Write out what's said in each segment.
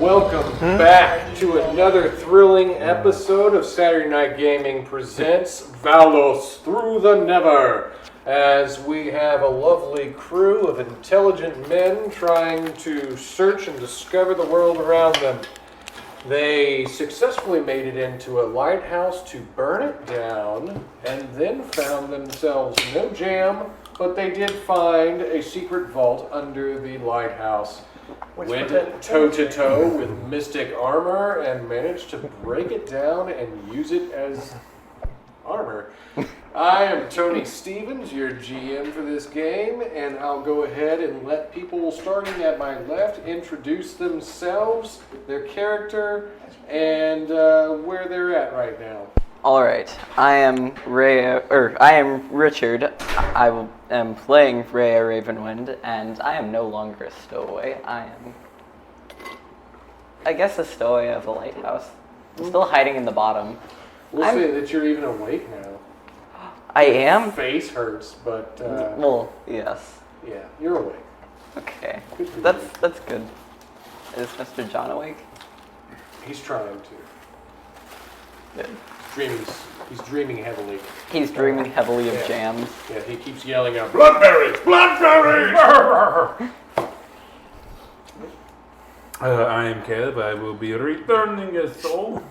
Welcome back to another thrilling episode of Saturday Night Gaming presents Valos Through the Never, as we have a lovely crew of intelligent men trying to search and discover the world around them. They successfully made it into a lighthouse to burn it down, and then found themselves no jam, but they did find a secret vault under the lighthouse. Went toe-to-toe with mystic armor and managed to break it down and use it as armor. I am Tony Stevens, your GM for this game, and I'll go ahead and let people starting at my left introduce themselves, their character, and where they're at right now. All right, I am Richard. I am playing Rhea Ravenwind, and I am no longer a stowaway. I am, I guess, a stowaway of the lighthouse. I'm still hiding in the bottom. We'll say that you're even awake now. I am? Your face hurts, but... well, yes. Yeah, you're awake. Okay, Good for that's good. Is Mr. John awake? He's trying to. Good. He's dreaming heavily. He's dreaming heavily of jams. Yeah, he keeps yelling out, "Bloodberries! Bloodberries!" I am Caleb. I will be returning a soul.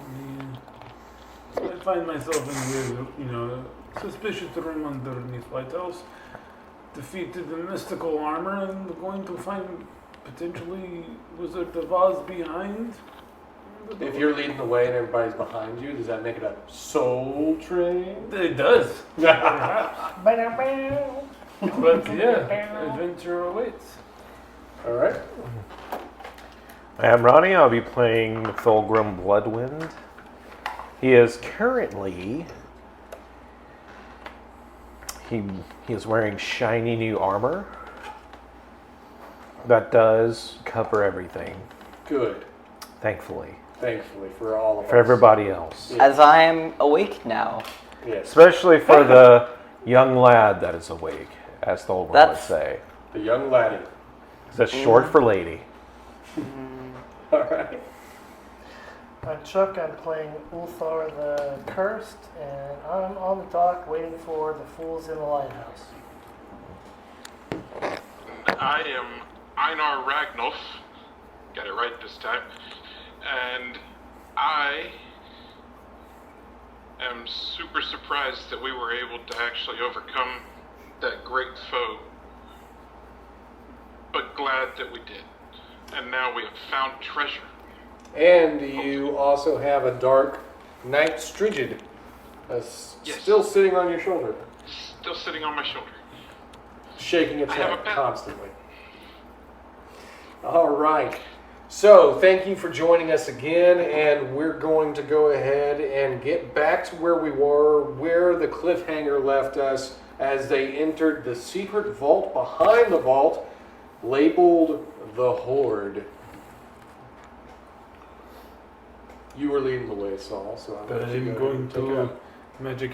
I find myself in the, suspicious room underneath lighthouse. Defeated the mystical armor and going to find potentially Wizard of Oz behind. If you're leading the way and everybody's behind you, does that make it a soul train? It does. But yeah, adventure awaits. All right. I am Ronnie. I'll be playing Thulgrim Bloodwind. He is currently... He is wearing shiny new armor that does cover everything. Good. Thankfully. Thankfully for all of us. For everybody else. Yeah. As I am awake now. Yes. Especially for the young lad that is awake, as Thulgrim would say. The young laddie. That's short for lady. All right. I'm Chuck. I'm playing Ulfhéðnar the Cursed, and I'm on the dock waiting for the fools in the lighthouse. I am Einar Ragnolf. Got it right this time. And I am super surprised that we were able to actually overcome that great foe. But glad that we did. And now we have found treasure. And you also have a dark Knight Strigid still sitting on your shoulder. Still sitting on my shoulder. Shaking its I have head a pet. constantly. All right. So, thank you for joining us again, and we're going to go ahead and get back to where we were, where the cliffhanger left us as they entered the secret vault behind the vault, labeled the Horde. You were leading the way, Saul, so I'm I'm going to magic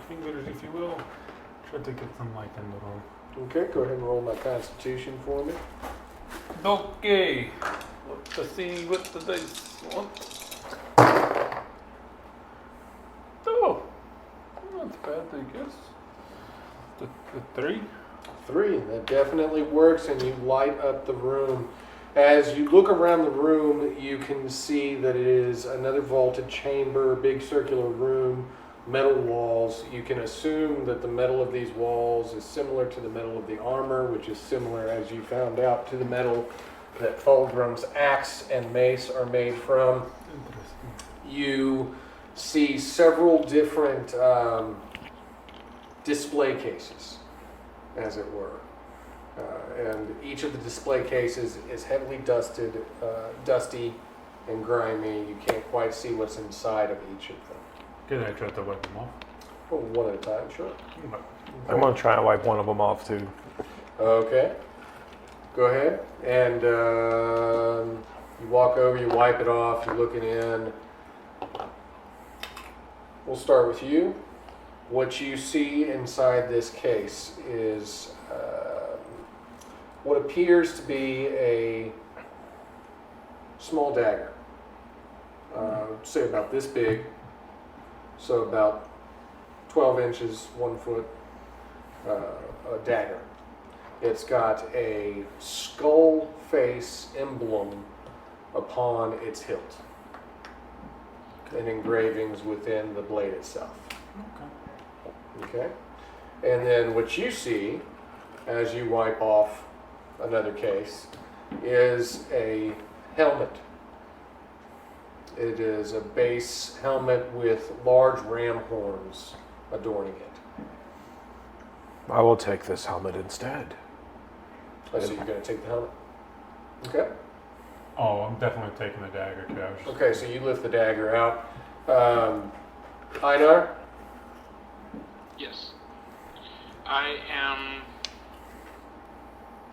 fingers, if you will. Try to get some light in the room. Okay, go ahead and roll my Constitution for me. Okay, let's see what the dice want. Oh, not bad, I guess. The 3. 3, that definitely works, and you light up the room. As you look around the room, you can see that it is another vaulted chamber, big circular room, metal walls. You can assume that the metal of these walls is similar to the metal of the armor, which is similar, as you found out, to the metal that Thulgrim's axe and mace are made from. Interesting. You see several different display cases, as it were. And each of the display cases is heavily dusty and grimy. You can't quite see what's inside of each of them. Can I try to wipe them off? Oh, one at a time, sure. I'm going to try and wipe one of them off, too. Okay. Go ahead. And you walk over, you wipe it off, you're looking in. We'll start with you. What you see inside this case is what appears to be a small dagger. Say about this big, so about 12 inches, 1 foot, a dagger. It's got a skull face emblem upon its hilt and engravings within the blade itself. Okay? And then what you see as you wipe off another case is a helmet. It is a base helmet with large ram horns adorning it. I will take this helmet instead. Oh, so you're going to take the helmet? Okay. Oh, I'm definitely taking the dagger too. I was just- Okay, so you lift the dagger out. Einar? Yes. I am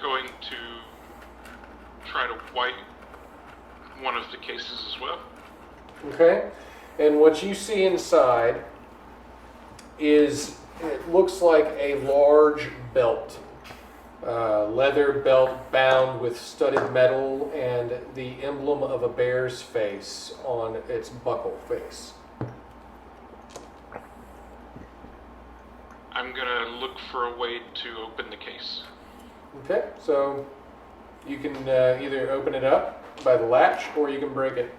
going to try to wipe one of the cases as well. Okay. And what you see inside is, it looks like a large belt. Leather belt bound with studded metal and the emblem of a bear's face on its buckle face. I'm gonna look for a way to open the case. Okay, so you can either open it up by the latch or you can break it.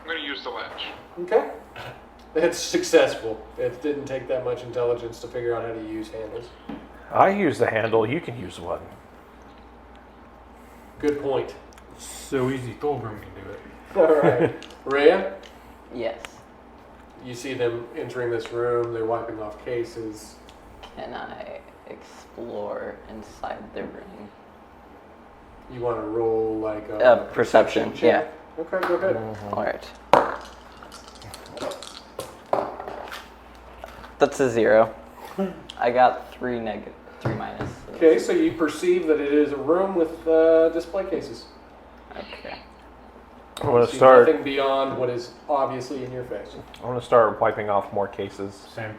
I'm gonna use the latch. Okay. It's successful. It didn't take that much intelligence to figure out how to use handles. I use the handle, you can use one. Good point. So easy, Thorgrim can do it. All right. Rhea, Yes. you see them entering this room. They're wiping off cases. Can I explore inside the room? You want to roll like a Perception, yeah. check? Okay, go ahead. All right. That's a 0. I got 3 minus. Okay, so you perceive that it is a room with display cases. Okay. I'm gonna See start. nothing beyond what is obviously in your face. I'm gonna start wiping off more cases. Same.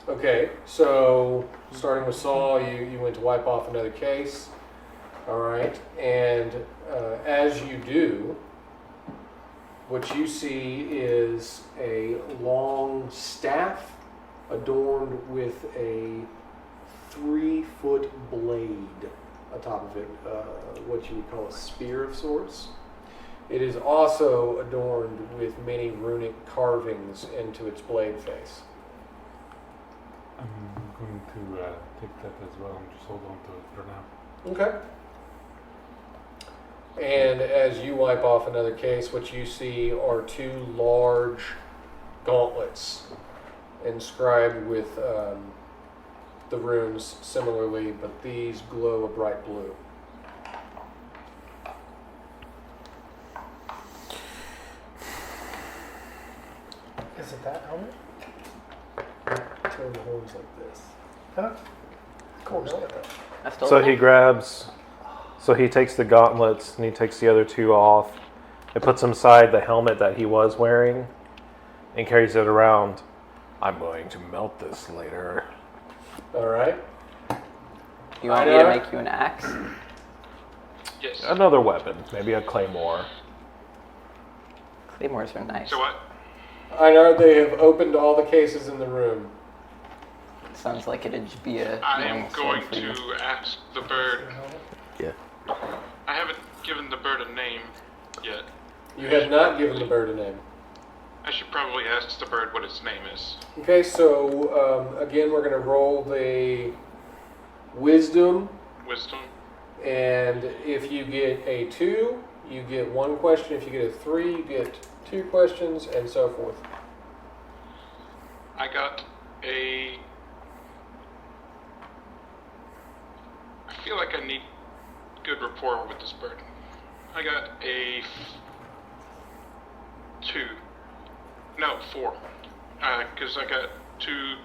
Okay, so starting with Saul, you went to wipe off another case. All right, and as you do, what you see is a long staff adorned with a 3-foot blade atop of it, what you would call a spear of sorts. It is also adorned with many runic carvings into its blade face. I'm going to take that as well and just hold on to it for now. Okay. And as you wipe off another case, what you see are 2 large gauntlets inscribed with the runes similarly, but these glow a bright blue. Is it that helmet? Turn the horns like this. Huh? Of course. I stole So it. he grabs. So he takes the gauntlets and he takes the other 2 off. It puts them inside the helmet that he was wearing, and carries it around. I'm going to melt this later. All right. You want me to make you an axe? Yes. Another weapon, maybe a claymore. Claymores are nice. So what? Einar, they have opened all the cases in the room. Sounds like it'd just be a I normal am sword going for you. to ask the bird. Yeah. I haven't given the bird a name yet. You have not given the bird a name. I should probably ask the bird what its name is. Okay, so again, we're going to roll the wisdom. Wisdom. And if you get a 2, you get 1 question. If you get a 3, you get 2 questions, and so forth. I got a... I feel like I need good rapport with this bird. I got a 2. No, 4. Because I got 2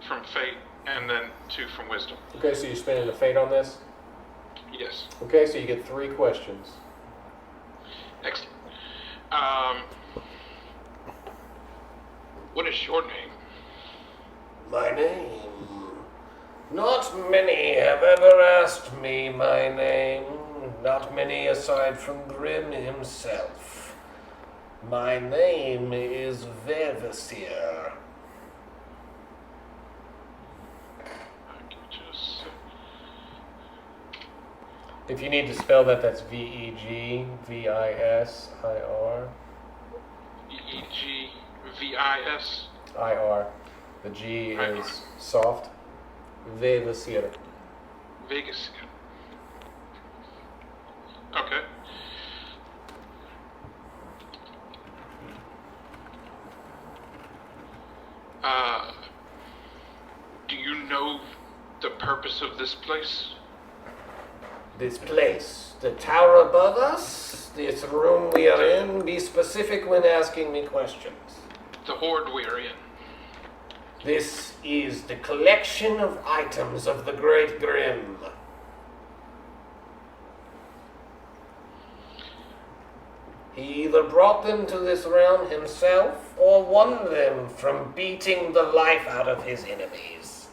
from fate and then 2 from wisdom. Okay, so you're spending a fate on this? Yes. Okay, so you get 3 questions. Excellent. What is your name? My name? Not many have ever asked me my name. Not many aside from Grim himself. My name is Vervesir. I can just. If you need to spell that, that's Vegvisir. EEGVIS. IR. The G is soft. Vervesir. Vegas. Okay. Do you know the purpose of this place? This place, the tower above us, this room we are in, be specific when asking me questions. The horde we are in. This is the collection of items of the Great Grim. He either brought them to this realm himself or won them from beating the life out of his enemies.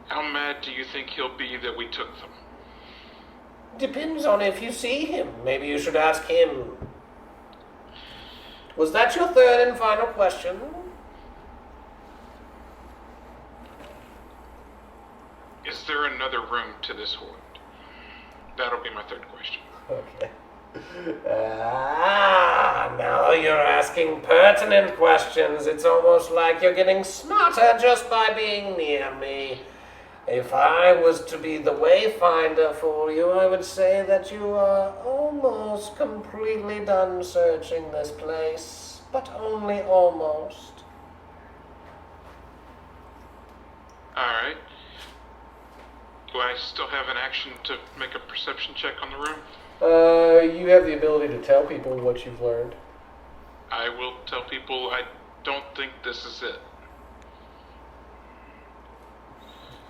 How mad do you think he'll be that we took them? Depends on if you see him. Maybe you should ask him. Was that your third and final question? Is there another room to this horde? That'll be my third question. Okay. Now you're asking pertinent questions. It's almost like you're getting smarter just by being near me. If I was to be the wayfinder for you, I would say that you are almost completely done searching this place, but only almost. Alright. Do I still have an action to make a perception check on the room? You have the ability to tell people what you've learned. I will tell people I don't think this is it.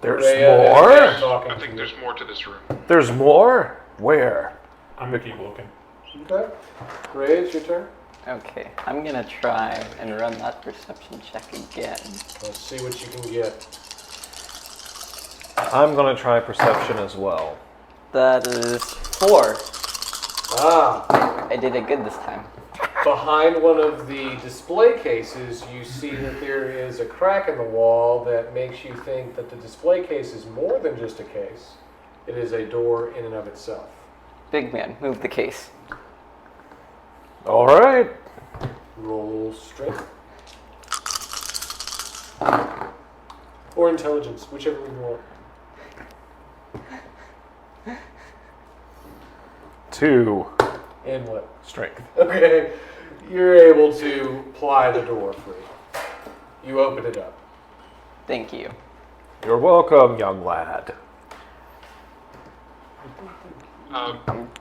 There's Rhea more? is talking I to think you. there's more to this room. There's more? Where? I'm gonna keep looking. Okay. Ray, it's your turn. Okay, I'm gonna try and run that perception check again. Let's see what you can get. I'm gonna try perception as well. That is 4. Ah, I did it good this time. behind one of the display cases, you see that there is a crack in the wall that makes you think that the display case is more than just a case. It is a door in and of itself. Big man, move the case. All right. Roll strength. Or intelligence, whichever one you want. 2 And what? strength. Okay, you're able to ply the door free. You open it up. Thank you. You're welcome, young lad.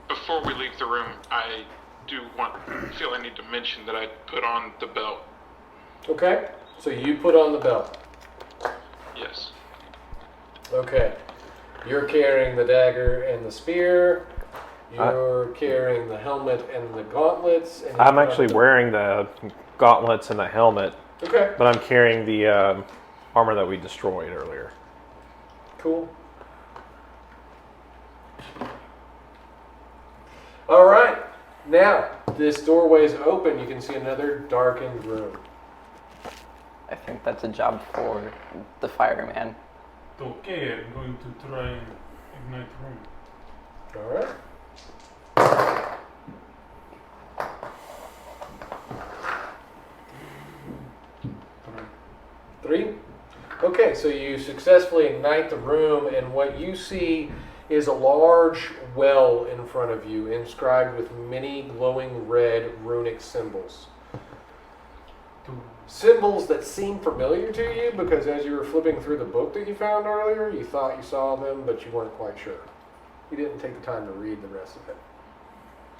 Before we leave the room, I feel I need to mention that I put on the belt. Okay, so you put on the belt. Yes. Okay, you're carrying the dagger and the spear. You're carrying the helmet and the gauntlets. And I'm actually wearing the gauntlets and the helmet, Okay, but I'm carrying the armor that we destroyed earlier. cool. All right, now this doorway is open. You can see another darkened room. I think that's a job for the fireman. Okay, I'm going to try and ignite the room. All right. Three. Okay, so you successfully ignite the room, and what you see is a large well in front of you, inscribed with many glowing red runic symbols. Symbols that seem familiar to you because as you were flipping through the book that you found earlier, you thought you saw them, but you weren't quite sure. You didn't take the time to read the rest of it.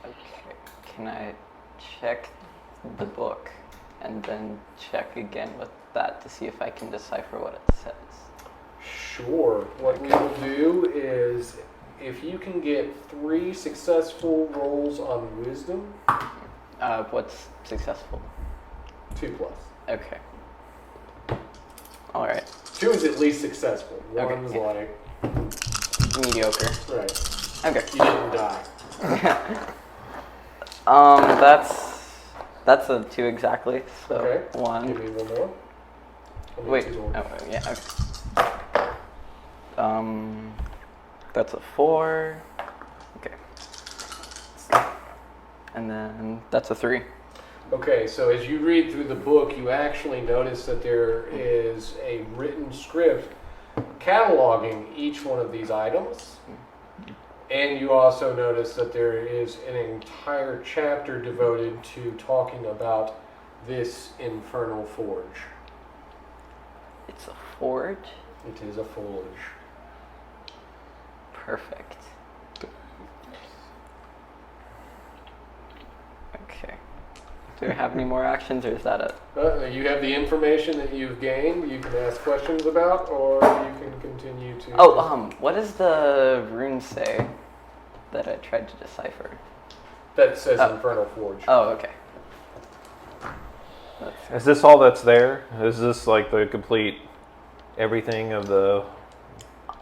Okay, can I check the book and then check again with that to see if I can decipher what it says? Sure. What we will do is, if you can get 3 successful rolls on wisdom, What's successful? 2+. Okay. All right. 2 is at least successful. Okay, 1's yeah. like, Mediocre. right. Okay. You didn't die. That's a 2 exactly. So Okay. 1. Give me one more. I'll need Wait. 2 more. Oh, yeah. Okay. That's a 4. Okay. And then that's a 3. Okay, so as you read through the book, you actually notice that there is a written script cataloging each one of these items. And you also notice that there is an entire chapter devoted to talking about this infernal forge. It's a forge. It is a forge. Perfect. Okay. Do we have any more actions, or is that it? You have the information that you've gained. You can ask questions about, or you can continue to. Oh, what does the rune say that I tried to decipher? That says Oh. infernal forge. Oh, okay. Is this all that's there? Is this like the complete everything of the?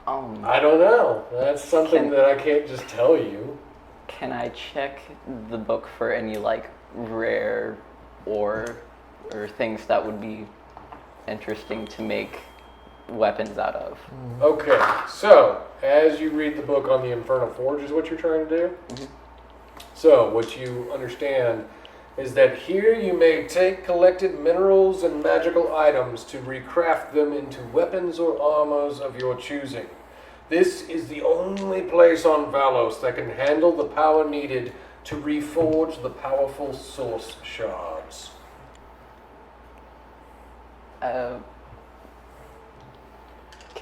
I don't know. That's something that I can't just tell you. Can I check the book for any like rare or things that would be interesting to make weapons out of? Okay, so as you read the book on the infernal forge is what you're trying to do. Mhm. So what you understand is that here you may take collected minerals and magical items to recraft them into weapons or armors of your choosing. This is the only place on Valos that can handle the power needed to reforge the powerful source shards. Can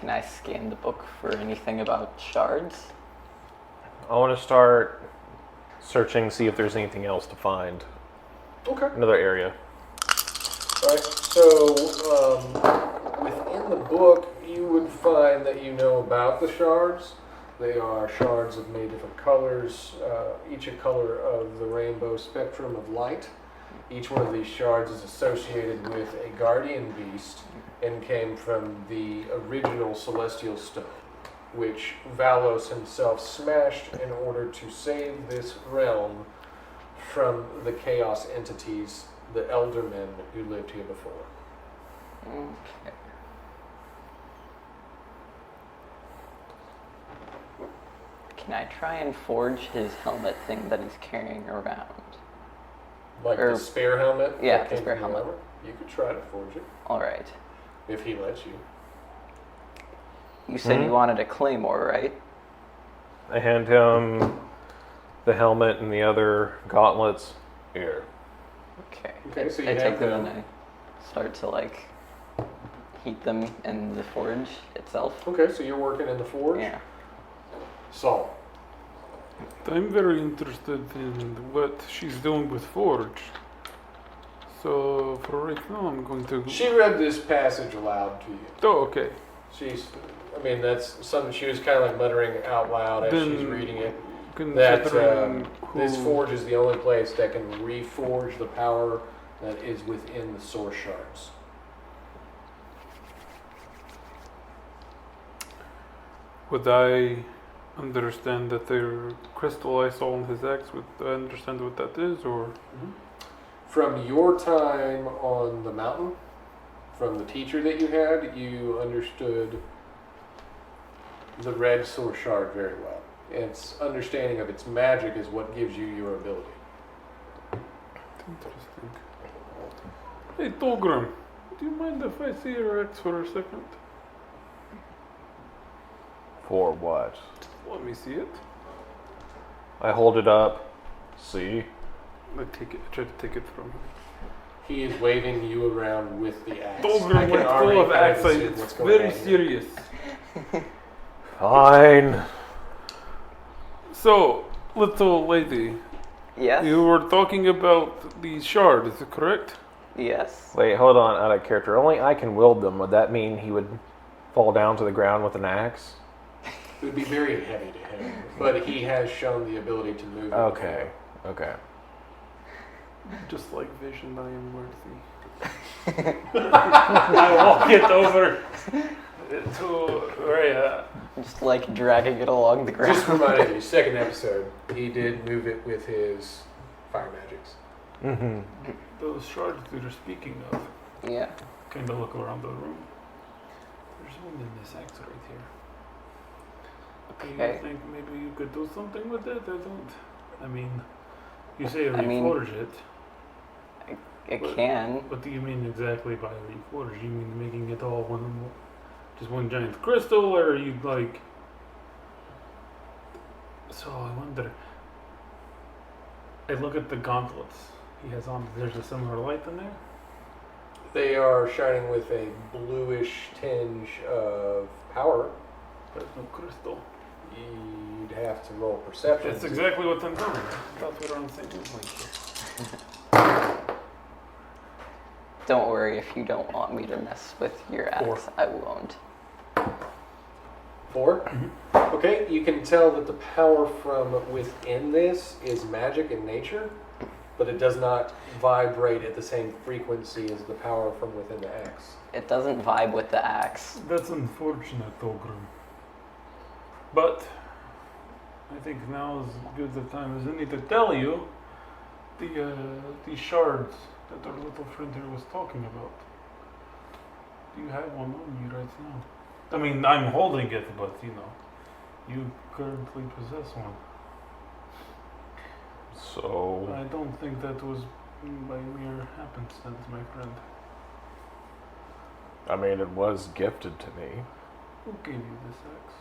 I scan the book for anything about shards? I want to start searching, see if there's anything else to find. Okay. Another area. Right, so within the book, you would find that you know about the shards. They are shards of many different colors, each a color of the rainbow spectrum of light. Each one of these shards is associated with a guardian beast and came from the original celestial stone, which Valos himself smashed in order to save this realm from the chaos entities, the eldermen who lived here before. Okay. Can I try and forge his helmet thing that he's carrying around? Like the spare helmet? Yeah, that the came spare from the helmet. armor? You could try to forge it, All right. if he lets you. You said you wanted a claymore, right? I hand him the helmet and the other gauntlets. Here. Okay. Okay, so you I have take them them. and I start to like heat them in the forge itself. Okay, so you're working in the forge? Yeah. Saul. I'm very interested in what she's doing with Forge. So for right now, I'm going to. She read this passage aloud to you. Oh, okay. That's something she was kind of like muttering out loud as she's Then reading it. That Considering this who- forge is the only place that can reforge the power that is within the source shards. Would I understand that the crystal I saw on his axe? Would I understand what that is, or? From your time on the mountain, from the teacher that you had, you understood the red source shard very well. Its understanding of its magic is what gives you your ability. Interesting. Hey, Tolgrim, do you mind if I see your axe for a second? For what? Let me see it. I hold it up. See? I try to take it from him. He is waving you around with the axe. I Tolgrim can went already full of kind axe. see It's what's going very on here. serious. Fine. So, little lady, Yes. you were talking about these shards, is it correct? Yes. Wait, hold on. Out of character. Only I can wield them. Would that mean he would fall down to the ground with an axe? It would be very heavy to him, but he has shown the ability to move. it Okay. Okay. Just like vision, I am worthy. I walk it over to Rhea. Just like dragging it along the ground. Just reminded you, second episode, he did move it with his fire magics. Mm-hmm. Those shards that you're speaking of. Yeah. Kind of look around the room. There's one in this axe right here. Do Okay. you think maybe you could do something with it? I mean, you say I mean- reforge it. It What- can. What do you mean exactly by reforge? You mean making it all just one giant crystal, or are you like? So I wonder. I look at the gauntlets he has on. There's a similar light in there. They are shining with a bluish tinge of power. There's no crystal. You'd have to roll perception. That's exactly what I'm doing. That's what I'm saying. Like, Don't worry, if you don't want me to mess with your axe, 4. I won't. 4? Okay, you can tell that the power from within this is magic in nature, but it does not vibrate at the same frequency as the power from within the axe. It doesn't vibe with the axe. that's unfortunate, Ogrim. But I think now is as good a time as any to tell you the shards that our little friend here was talking about. Do you have one on you right now? I mean, I'm holding it, but you currently possess one. So, I don't think that was by mere happenstance, my friend. I mean, it was gifted to me. Who gave you this axe?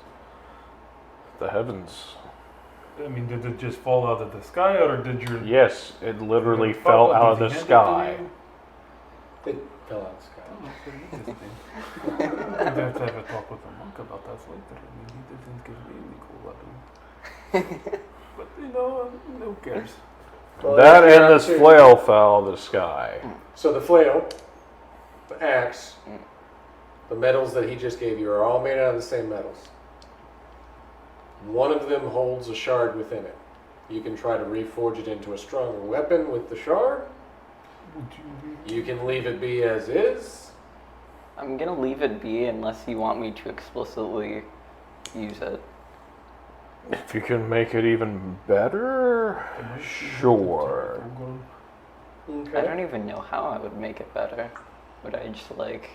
The heavens. I mean, did it just fall out of the sky, or did your... Yes, it literally Did fell out of he the hand it to sky. you? It fell out of the sky. Oh, that's very interesting. I'd have to have a talk with the monk about that later. I mean, he didn't give me any cool weapon. But, who cares? Well, That if you're and up this to- flail fell out of the sky. So the flail, the axe, the metals that he just gave you are all made out of the same metals. One of them holds a shard within it. You can try to reforge it into a stronger weapon with the shard. Would you You can leave it be as is. I'm gonna leave it be unless you want me to explicitly use it. If you can make it even better, sure. I Okay. don't even know how I would make it better. Would I just like...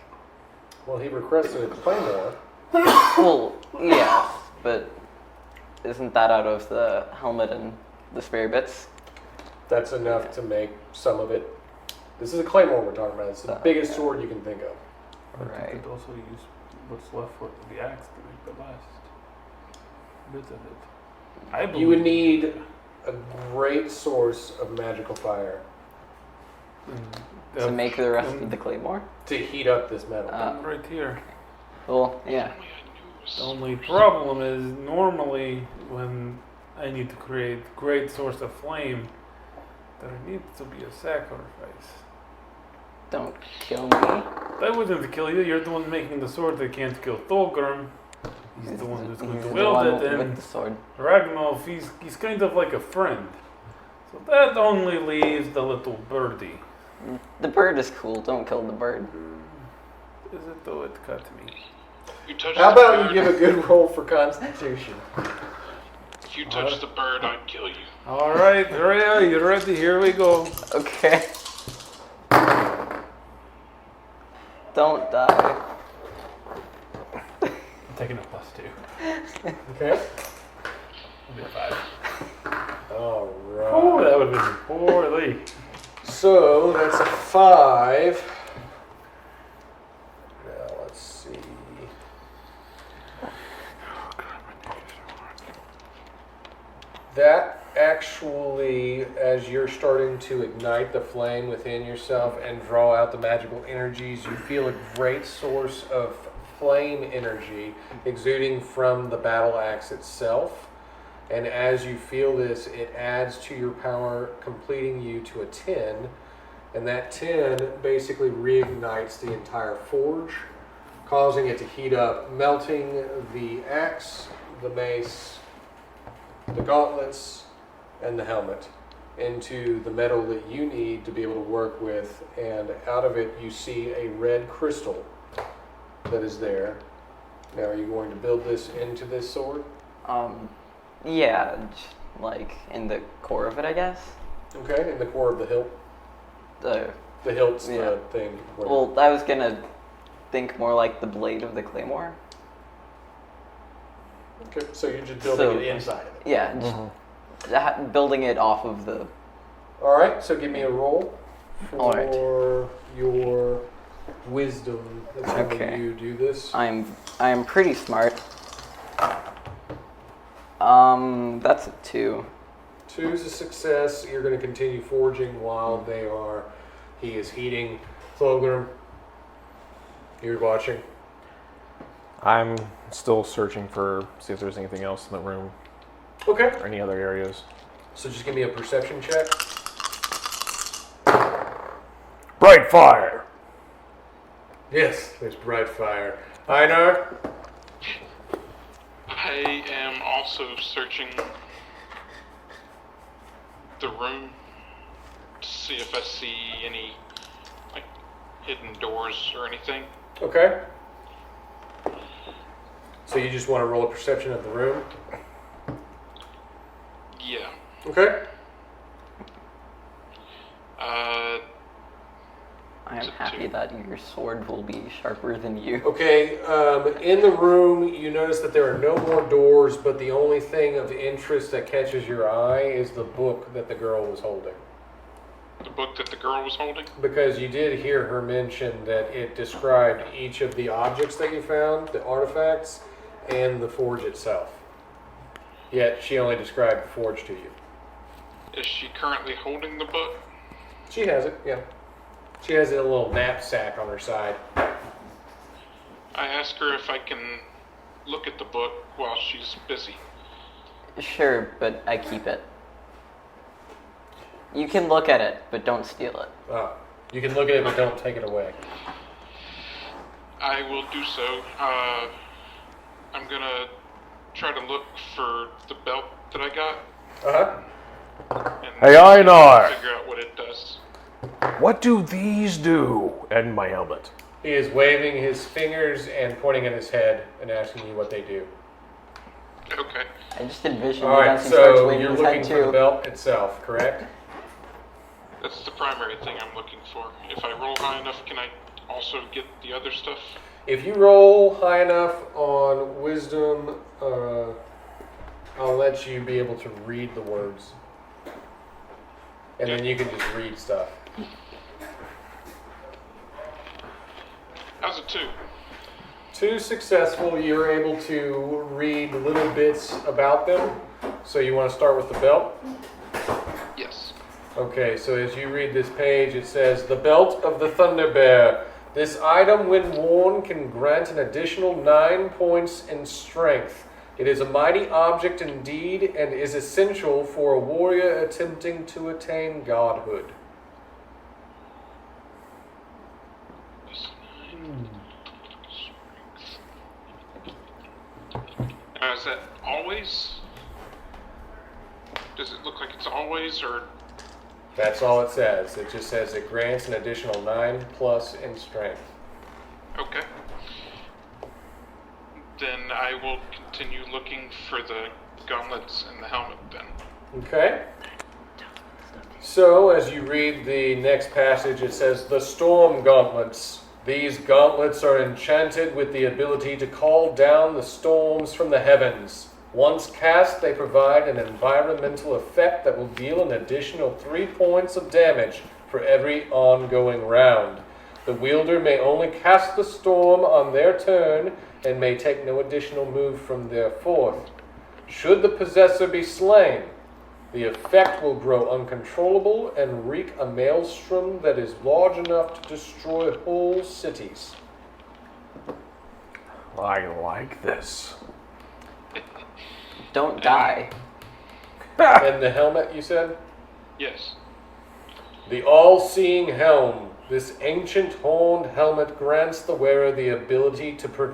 Well, he requested a claymore. Well, yes, but isn't that out of the helmet and the spare bits? That's enough to make some of it. This is a claymore we're talking about. It's the biggest Okay. sword you can think of. But you Right. could also use what's left for the axe to make the last bit of it. I believe You would need a great source of magical fire To make the rest of the claymore? to heat up this metal. right here. Well, yeah. The only problem is normally when I need to create great source of flame, there needs to be a sacrifice. Don't kill me. That wouldn't kill you. You're the one making the sword that can't kill Thorgrim. He's the one who's going He's to the wield one it, with and the sword. Ragnolf, he's kind of like a friend. So that only leaves the little birdie. The bird is cool. Don't kill the bird. Is it though? It cut me. You touch How the about bird, you give a good roll for Constitution? If you touch the bird, I'd kill you. All right, Rhea, you ready? Here we go. Okay. Don't die. I'm taking a +2. Okay. It'll be a 5. All Oh, right. that would have been poorly. So that's a 5. Now let's see. That actually, as you're starting to ignite the flame within yourself and draw out the magical energies, you feel a great source of flame energy exuding from the battle axe itself. And as you feel this, it adds to your power, completing you to a 10. And that 10 basically reignites the entire forge, causing it to heat up, melting the axe, the mace, the gauntlets, and the helmet into the metal that you need to be able to work with, and out of it you see a red crystal that is there. Now, are you going to build this into this sword? Yeah, just, like in the core of it, I guess. Okay, in the core of the hilt. The hilt's Yeah. the thing. where- Well, I was gonna think more like the blade of the claymore. Okay, so you're just building So- it inside of it. Yeah, just building it off of the. All right, so give me a roll for All right. your wisdom. That's how Okay. you do this. I am pretty smart. That's a 2. 2's a success. You're going to continue forging while he is heating. Thogrim, you're watching. I'm still searching see if there's anything else in the room Okay, or any other areas. so just give me a perception check. Bright fire! Yes, there's bright fire. Einar? I am also searching the room to see if I see any like hidden doors or anything. Okay. So you just want to roll a perception of the room? Yeah. Okay. I am happy that your sword will be sharper than you. Okay, in the room, you notice that there are no more doors, but the only thing of interest that catches your eye is the book that the girl was holding. The book that the girl was holding? Because you did hear her mention that it described each of the objects that you found, the artifacts, and the forge itself. Yet she only described the forge to you. Is she currently holding the book? She has it, yeah. She has it in a little knapsack on her side. I ask her if I can look at the book while she's busy. Sure, but I keep it. You can look at it, but don't steal it. Oh, you can look at it, but don't take it away. I will do so. I'm gonna try to look for the belt that I got Uh-huh. and Hey, Einar! figure out what it does. What do these do? And my helmet. He is waving his fingers and pointing at his head and asking you what they do. Okay. I just envisioned All it right, as he starts so waving you're his looking head for the too. belt itself, correct? That's the primary thing I'm looking for. If I roll high enough, can I also get the other stuff? If you roll high enough on wisdom, I'll let you be able to read the words. And then you can just read stuff. How's it 2? 2 successful, you're able to read little bits about them. So you want to start with the belt? Yes. Okay, so as you read this page, it says, the belt of the Thunder Bear. This item, when worn, can grant an additional 9 points in strength. It is a mighty object indeed, and is essential for a warrior attempting to attain godhood. Is that always? Does it look like it's always, or That's all it says. It just says it grants an additional 9 plus in strength. okay? Then I will continue looking for the gauntlets and the helmet then. Okay. So, as you read the next passage, it says, the storm gauntlets. These gauntlets are enchanted with the ability to call down the storms from the heavens. Once cast, they provide an environmental effect that will deal an additional 3 points of damage for every ongoing round. The wielder may only cast the storm on their turn and may take no additional move from their fourth. Should the possessor be slain, the effect will grow uncontrollable and wreak a maelstrom that is large enough to destroy whole cities. I like this. Don't die. And the helmet, you said? Yes. The all-seeing helm. This ancient horned helmet grants the wearer the ability to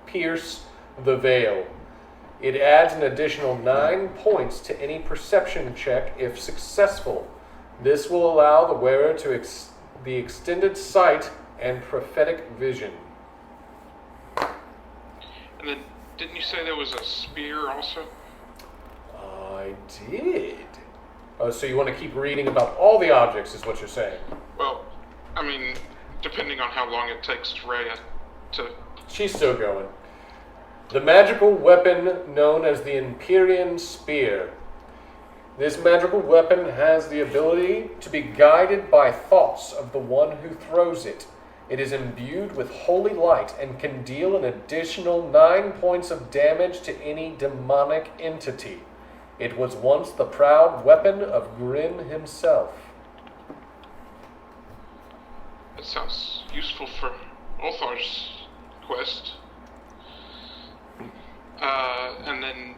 pierce the veil. It adds an additional 9 points to any perception check if successful. This will allow the wearer to the extended sight and prophetic vision. And then, didn't you say there was a spear also? I did. Oh, so you want to keep reading about all the objects, is what you're saying? Well, I mean, depending on how long it takes Rhea to... She's still going. The magical weapon known as the Empyrean Spear. This magical weapon has the ability to be guided by thoughts of the one who throws it. It is imbued with holy light and can deal an additional 9 points of damage to any demonic entity. It was once the proud weapon of Grym himself. It sounds useful for Ulfhéðnar's quest. And then...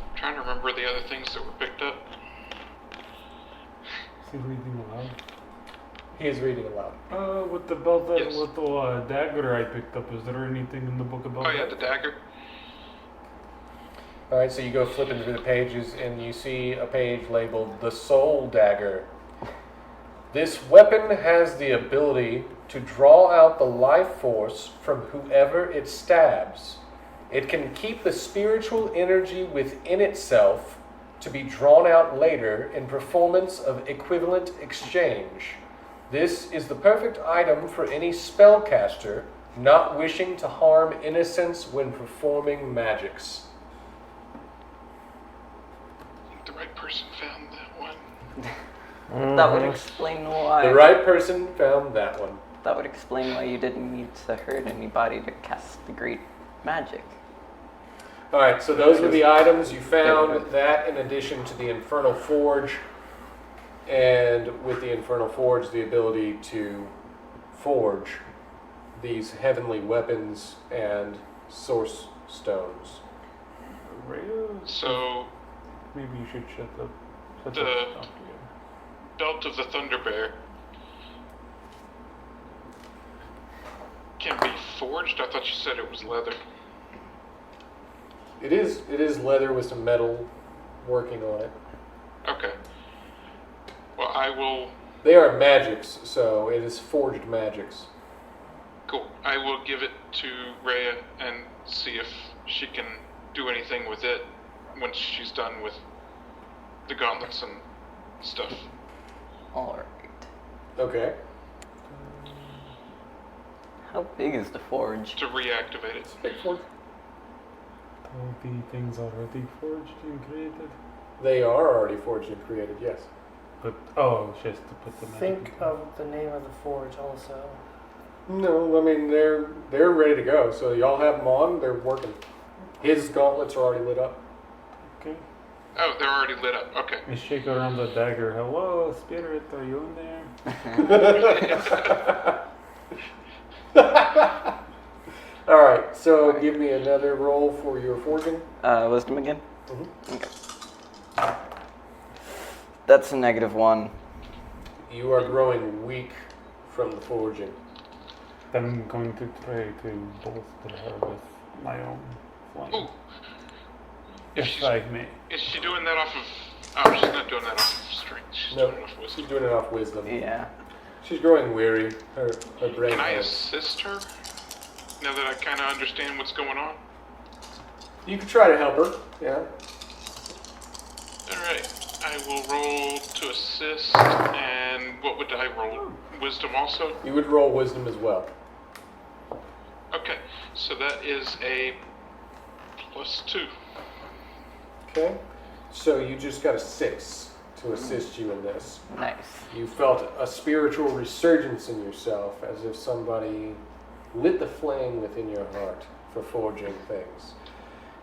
I'm trying to remember the other things that were picked up. Is he reading aloud? He is reading aloud. With the belt, that Yes. little dagger I picked up, is there anything in the book about Oh yeah, that? the dagger. All right, so you go flipping through the pages and you see a page labeled The Soul Dagger. This weapon has the ability to draw out the life force from whoever it stabs. It can keep the spiritual energy within itself to be drawn out later in performance of equivalent exchange. This is the perfect item for any spellcaster not wishing to harm innocents when performing magics. I think the right person found that one. That would explain why. The right person found that one. That would explain why you didn't need to hurt anybody to cast the great magic. All right, so those were the items you found. That, in addition to the Infernal Forge, and with the Infernal Forge, the ability to forge these heavenly weapons and source stones. Rhea? So, Maybe you should shut the The- talk again. Belt of the Thunder Bear can be forged? I thought you said it was leather. It is leather with some metal working on it. Okay. Well, I will... They are magics, so it is forged magics. Cool. I will give it to Rhea and see if she can do anything with it once she's done with the gauntlets and stuff. Alright. Okay. How big is the forge? To reactivate it. Big forge. All the things already forged and created. They are already forged and created, yes. But, just to put them Think of the name of the forge also. No, I mean they're ready to go. So y'all have them on. They're working. His gauntlets are already lit up. Okay. Oh, they're already lit up. Okay. I shake around the dagger. Hello, spirit, are you in there? All right. So give me another roll for your forging. Wisdom again? Mhm. Okay. That's a -1. You are growing weak from the forging. I'm going to try to bolster her with my own flame. Ooh. If If she's, I may. is she doing that off of... Oh, she's not doing that off of strength. She's No, doing it off she's wisdom. doing it off wisdom. Yeah. She's growing weary. Her brain Can I hurts. assist her? Now that I kind of understand what's going on? You can try to help her. Yeah. Alright. I will roll to assist, and what would I roll? Wisdom also? You would roll wisdom as well. Okay, so that is a +2. Okay. So you just got a 6 to assist you in this. Nice. You felt a spiritual resurgence in yourself, as if somebody lit the flame within your heart for forging things.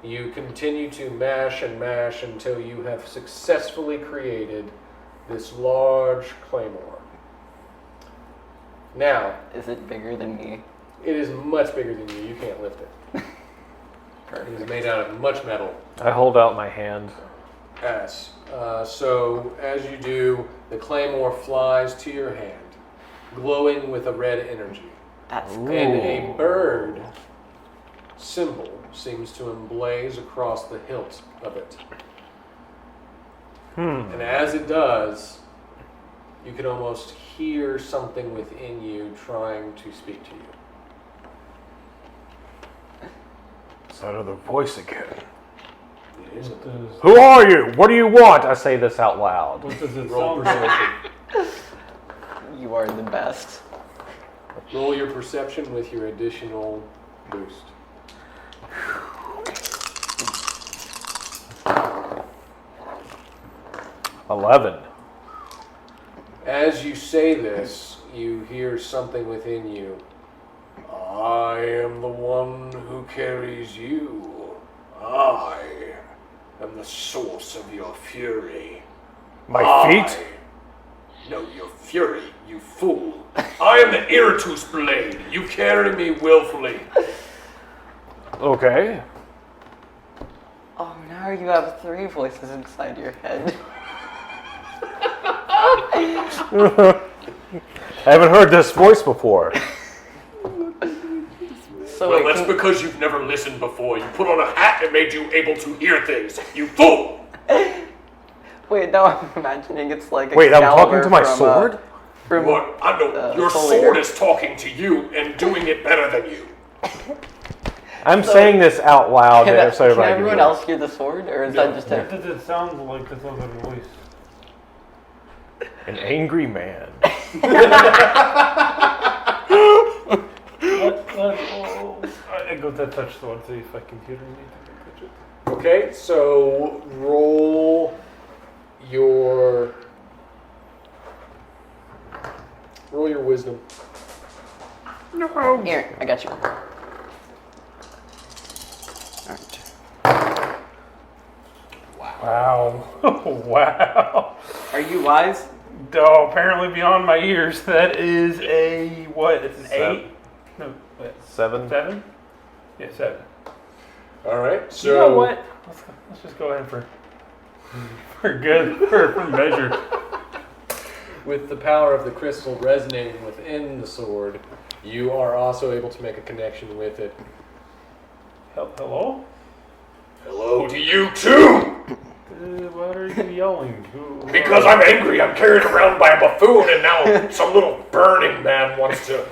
You continue to mash and mash until you have successfully created this large claymore. Now, Is it bigger than me? it is much bigger than you. You can't lift it. It is made out of much metal. I hold out my hand. Yes. So as you do, the claymore flies to your hand, glowing with a red energy. That's And a bird symbol seems to emblaze across the hilt of it. And as it does, you can almost hear something within you trying to speak to you. It's another voice again. It is. Who are you? What do you want? I say this out loud. What does it Roll sound like? perception. You are the best. Roll your perception with your additional boost. $11. As you say this, you hear something within you. I am the one who carries you. I am the source of your fury. My feet? No, your fury, you fool. I am the Iratus blade. You carry me willfully. Okay. Oh, now you have 3 voices inside your head. I haven't heard this voice before. So Well, wait, that's because you've never listened before. You put on a hat that made you able to hear things. You fool! wait, now I'm imagining it's like Wait, I'm talking Excalibur to my from, sword? From, What? I know your Fully sword Nerd. is talking to you and doing it better than you. I'm saying this out loud. can so can everybody everyone hear. else hear the sword, or is that just What a... does it sound like this other voice? An angry man. I go to touch sword, see if I can hear anything. Touch it. Okay, so roll your wisdom. Here, I got you. Alright. Wow. Wow. Are you wise? Oh, apparently beyond my ears. That is a, what? It's an 8? No, what? 7. 7? Yeah, 7. All right, so You know what? Let's just go ahead for good, for measure. with the power of the crystal resonating within the sword, you are also able to make a connection with it. Hello? Hello to you too! What are you yelling? Because I'm angry, I'm carried around by a buffoon, and now some little burning man wants to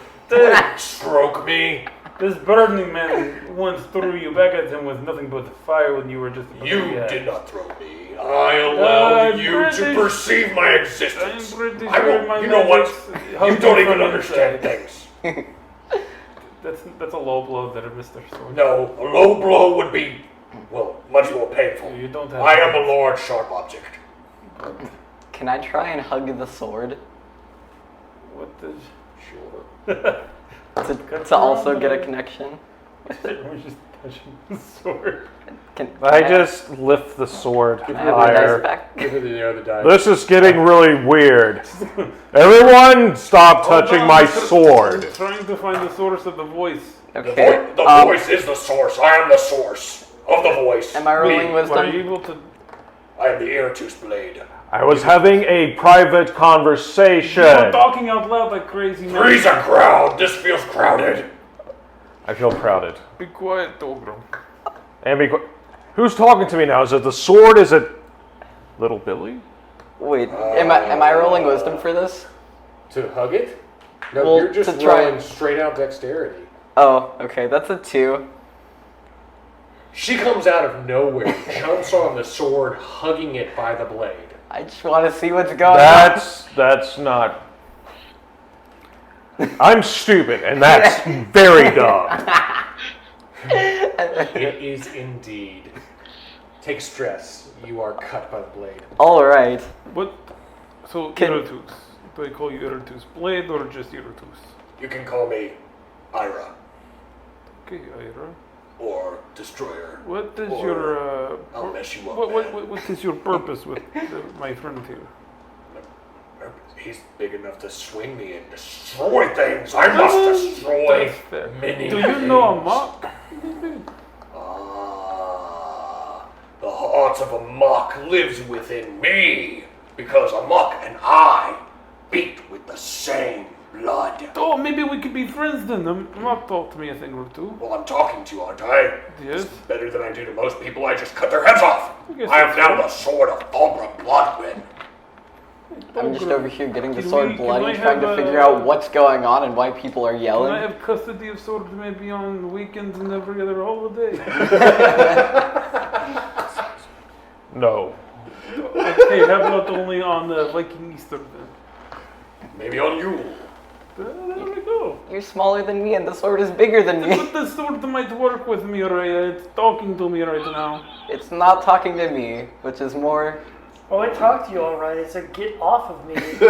stroke me. This burning man once threw you back at him with nothing but fire when you were just a You baby. did not throw me. I allowed you British- to perceive my existence. I'm pretty I sure won't, my you know what? magic's You helping don't even from understand inside. things. That's a low blow there, Mr. Sword. No, a low blow would be, well, much more painful. You don't have I am a large, sharp object. Can I try and hug the sword What the... Sure. to also get a connection? We're just touching the sword. Can I just lift the sword Can I have my dice higher. back? Give her the other die. This is getting really weird. Everyone, stop touching Hold my on, Mr. sword. I'm trying to find the source of the voice. Okay. The voice is the source. I am the source of the voice. Am I rolling Wait, are you wisdom? able to... I am the Iratus blade. I was having a private You're conversation. talking out loud like crazy man. Three's a crowd. This feels crowded. I feel crowded. Be quiet, Dogro. And who's talking to me now? Is it the sword? Is it little Billy? Wait, am I rolling wisdom for this? To hug it? No, Well, you're just to try- rolling straight out dexterity. Oh, okay, that's a 2. She comes out of nowhere, jumps on the sword, hugging it by the blade. I just want to see what's going on. That's not. I'm stupid, and that's very dumb. It is indeed. Take stress. You are cut by the blade. All right. What? So, Can- Iratus. Do I call you Iratus Blade or just Iratus? You can call me Ira Okay, Ira. or Destroyer. What is Or your I'll mess you up, what is your purpose with my friend here? He's big enough to swing me and destroy things. I must destroy That's fair. many Do you know a things. mock? Ah, the heart of a mock lives within me, because a mock and I beat with the same blood. Oh, maybe we could be friends then. Not talk to me a thing or two. Well, I'm talking to you, aren't I? Yes. Better than I do to most people. I just cut their heads off. guess I am that's now fair. the sword of Fulgrim Bloodwind. I'm just over here getting the Can sword we- can bloody, I trying to have, figure out what's going on and why people are Can yelling. I have custody of swords maybe on weekends and every other holiday? No. Okay, how about only on Viking Easter then? Maybe on Yule. There we go. You're smaller than me and the sword is bigger than me. But the sword might work with me, Rhea. It's talking to me right now. It's not talking to me, which is more... Oh, I talked to you all right. It said, get off of me. We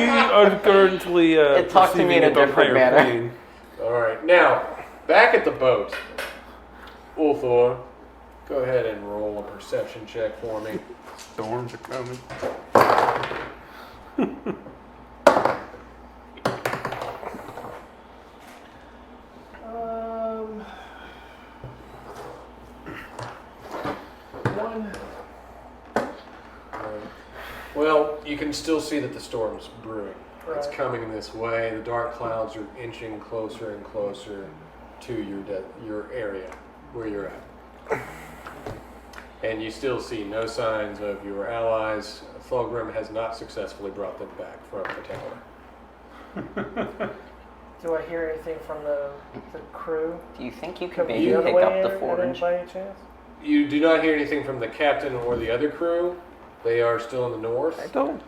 are currently It talked to me in a perceiving it on different higher manner. plane. Alright, now, back at the boat. Ulthor, go ahead and roll a perception check for me. Storms are coming. One. Well, you can still see that the storm's brewing. It's Right. coming this way. The dark clouds are inching closer and closer to your area where you're at. And you still see no signs of your allies. Fulgrim has not successfully brought them back from the tower. Do I hear anything from the crew? Do you think you could Coming maybe the other pick way up the at forge? any by any chance? You do not hear anything from the captain or the other crew. They are still in the north. I don't.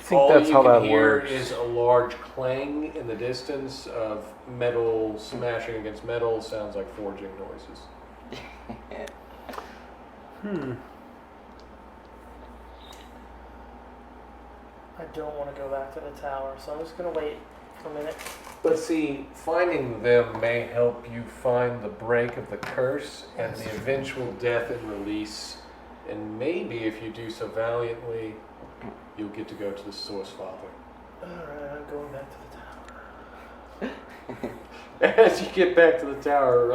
Think all that's you how can that hear works. is a large clang in the distance of metal smashing against metal. Sounds like forging noises. I don't want to go back to the tower, so I'm just going to wait for a minute. But see, finding them may help you find the break of the curse and the eventual death and release. And maybe if you do so valiantly, you'll get to go to the Source Father. Alright, I'm going back to the tower. As you get back to the tower,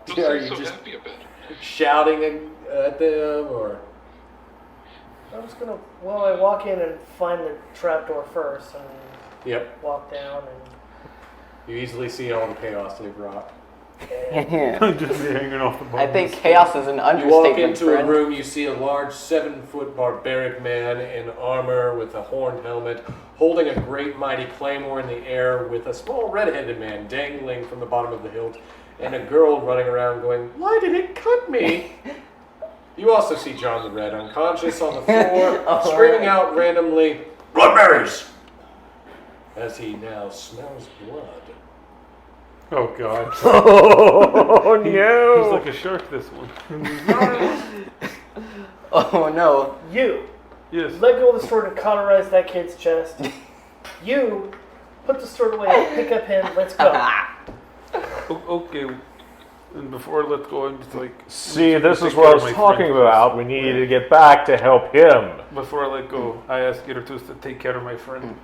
Don't are seem you so just happy about it. shouting at them, or? I'm just going to, well, I walk in and find the trapdoor first and Yep. walk down and... You easily see all the chaos they've wrought. Just hanging off the bottom. I think chaos is an You understatement, walk into a friend. room, you see a large 7-foot barbaric man in armor with a horned helmet, holding a great mighty claymore in the air with a small red-headed man dangling from the bottom of the hilt, and a girl running around going, "Why did it cut me?" You also see John the Red unconscious on the floor, Oh, screaming right. out randomly, "Bloodberries!" as he now smells blood. Oh god. Oh He's no! like a shark, this one. Oh no. You! Yes. Let go of the sword and cauterize that kid's chest. You! Put the sword away, pick up him, let's go. Okay. And before I let go, I'm just like... See, I'm this gonna is take what I care was of my talking friend about. We needed to get back to help him. first. Before I let go, I ask Iratus to take care of my friend.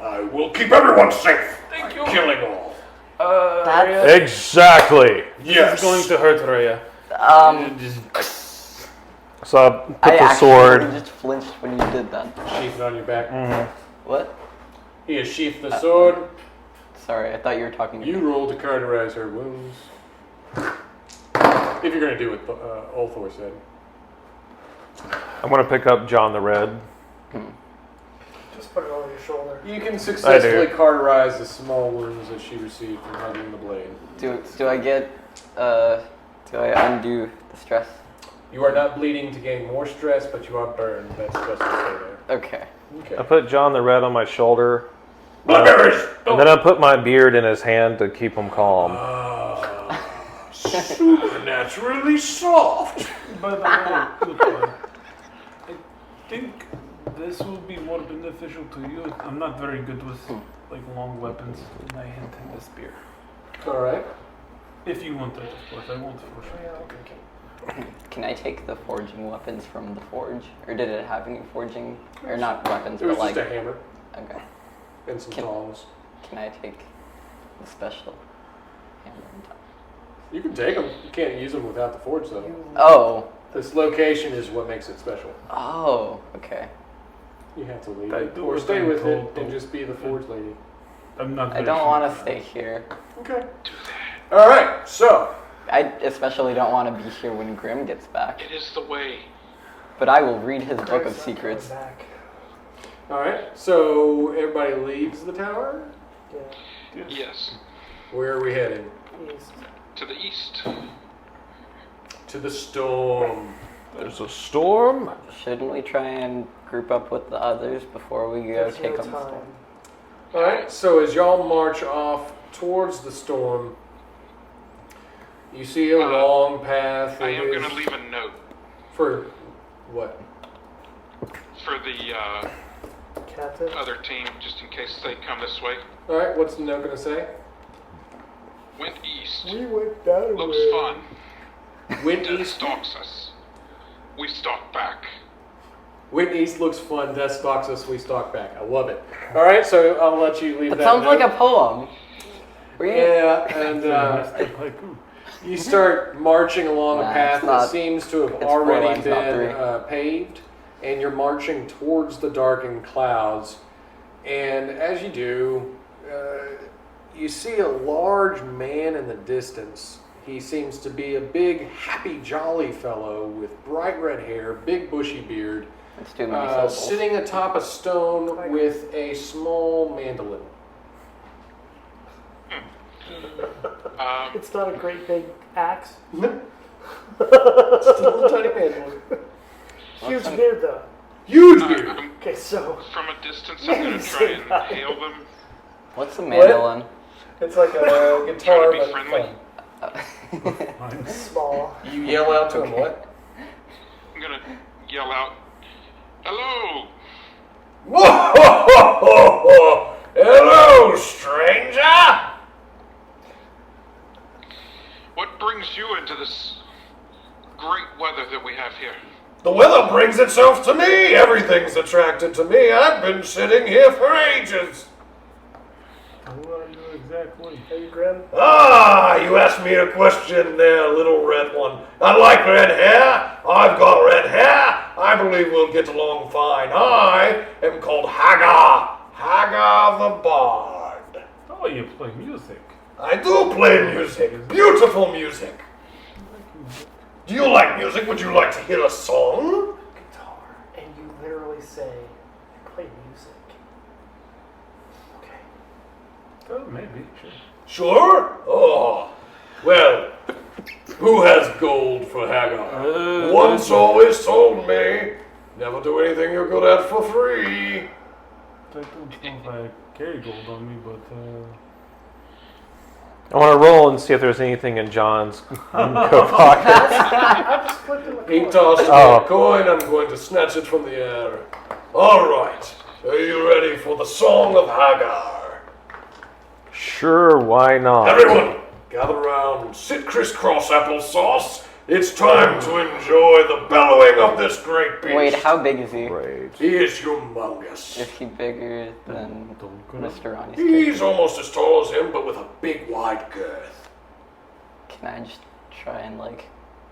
I will keep everyone safe. Thank you. Killing all. That's- Rhea, Exactly. Yes. this is going to hurt, Rhea. Um, So I put I the actually sword. just flinched when you did that. Sheath it on your back. What? He has sheathed the sword. Sorry, I thought you were talking to You me. roll to cauterize her wounds. If you're going to do what Ulthor said. I'm gonna pick up John the Red. Just put it over your shoulder. You can successfully I do. cauterize the small wounds that she received from hugging the blade. Do I get, do I undo the stress? You are not bleeding to gain more stress, but you are burned. That's supposed to stay there. Okay. Okay. I put John the Red on my shoulder, Bloodberries! and then I put my beard in his hand to keep him calm. Supernaturally soft. By the way, Ulfhéðnar, I think this will be more beneficial to you. I'm not very good with like long weapons, and I hint at the spear. All right. If you want that, of course. I won't force you. Yeah, okay. Can I take the forging weapons from the forge? Or did it have any forging? Or not weapons, It was but like... just a hammer Okay. and some Can- tongs. Can I take the special hammer and tongs? You can take them. You can't use them without the forge, though. Oh. This location is what makes it special. Oh, okay. You have to leave I it. do Or what stay I'm with it told and to. just be the forge lady. I'm not. I very don't sure want to about stay that. here. Okay. All right. So, I especially don't want to be here when Grim gets back. It is the way. But I will read his book of Greg's not coming secrets. back. all right. So everybody leaves the tower. Yeah, Yes. Where are we heading? east. To the east. To the storm. There's a storm. Shouldn't we try and group up with the others before we go There's take no on the storm? time. All right. So as y'all march off towards the storm, you see a long path. I It am is- going to leave a note for what? for the Captain? other team, just in case they come this way. All right. What's the note gonna say? Went east. We went that Looks way. fun. Wind Death east. stalks us. We stalk back. Wind east looks fun. Death stalks us. We stalk back. I love it. All right. So I'll let you leave That that. sounds note. like a poem. Were you? Yeah, and Mr. Haiku. you start marching along a Nah, path it's that not- seems to have it's 4 already lines, not been 3. paved, and you're marching towards the darkened clouds. And as you do, you see a large man in the distance. He seems to be a big, happy, jolly fellow with bright red hair, big bushy beard, It's too many syllables. sitting atop a stone with a small mandolin. It's not a great big axe. Still a tiny mandolin. Huge beard though. Huge beard. Okay, so From a distance, I'm going to try and hail them. What's a mandolin? It's like a guitar, Trying to be but friendly. fun. small. You yell out to him, what? I'm going to yell out, "Hello! Whoa! Hello, stranger! What brings you into this great weather that we have here?" The weather brings itself to me. Everything's attracted to me. I've been sitting here for ages. Who are you exactly? Are you Grim? Ah, you asked me a question there, little red one. I like red hair. I've got red hair. I believe we'll get along fine. I am called Haggar. Haggar the Bard. Oh, you play music. I do play music. Beautiful music. Do you like music? Would you like to hear a song? Guitar. And you literally say, I play music. Okay. Oh, maybe. Sure. Sure? Oh. Well, who has gold for Haggar? Once always told me, never do anything you're good at for free. I don't know if I carry gold on me, but I want to roll and see if there's anything in John's coat pocket. I'm just flipping the He coin. tossed me Oh. a coin. I'm going to snatch it from the air. All right. Are you ready for the Song of Haggar? Sure, why not? Everyone, gather around. Sit crisscross applesauce. It's time to enjoy the bellowing of this great beast. Wait, how big is he? Great. He is humongous. Is he bigger than don't go. Mr. Ronnie's He's character? almost as tall as him, but with a big, wide girth. Can I just try and like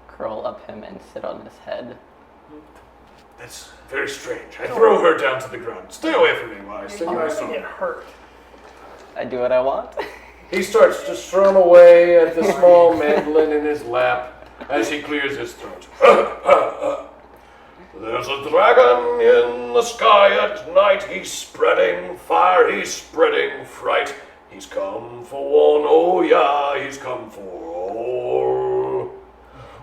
curl up him and sit on his head? That's very strange. I throw her down to the ground. Stay away from me while I sing You're my gonna song. get hurt. I do what I want. He starts to strum away at the small mandolin in his lap as he clears his throat. There's a dragon in the sky at night. He's spreading fire, he's spreading fright. He's come for one, oh yeah, he's come for all.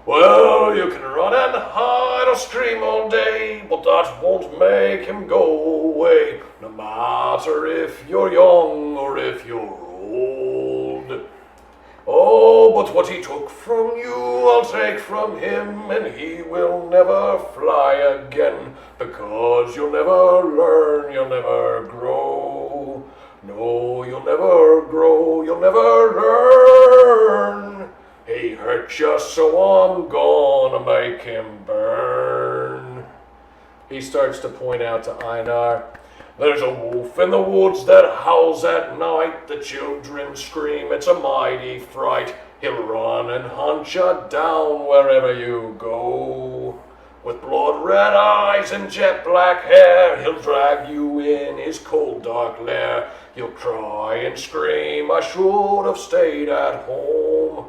Well, you can run and hide or scream all day, but that won't make him go away. No matter if you're young or if you're old. Oh, but what he took from you, I'll take from him, and he will never fly again, because you'll never learn, you'll never grow. No, you'll never grow, you'll never learn. He hurt you, so I'm gonna make him burn. He starts to point out to Einar. There's a wolf in the woods that howls at night. The children scream, it's a mighty fright. He'll run and hunt you down wherever you go. With blood-red eyes and jet-black hair, he'll drag you in his cold, dark lair. You'll cry and scream, I should have stayed at home.